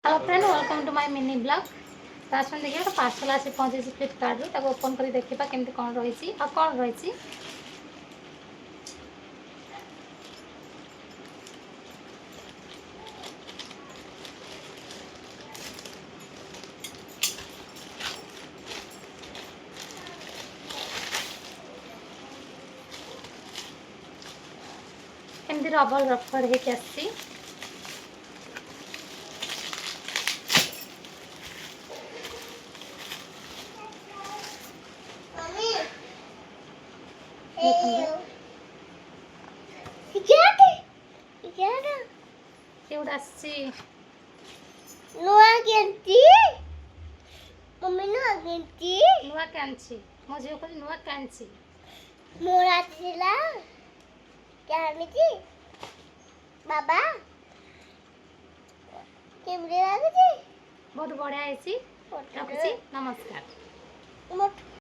Hello friend welcome to my mini blog. तो आज देखिए गोटे पार्सल आसी पहुँची फ्लिपकार्ट रू ओपन कर देखा केमती कौन रही आ कौन रही केमती रबर रफड़ होके आसी नुआ कैंची मो झील को नुआ कैंची मोरा थिला क्या मिची बाबा केमरे लागुची बहुत बढ़िया है। रखुची नमस्कार।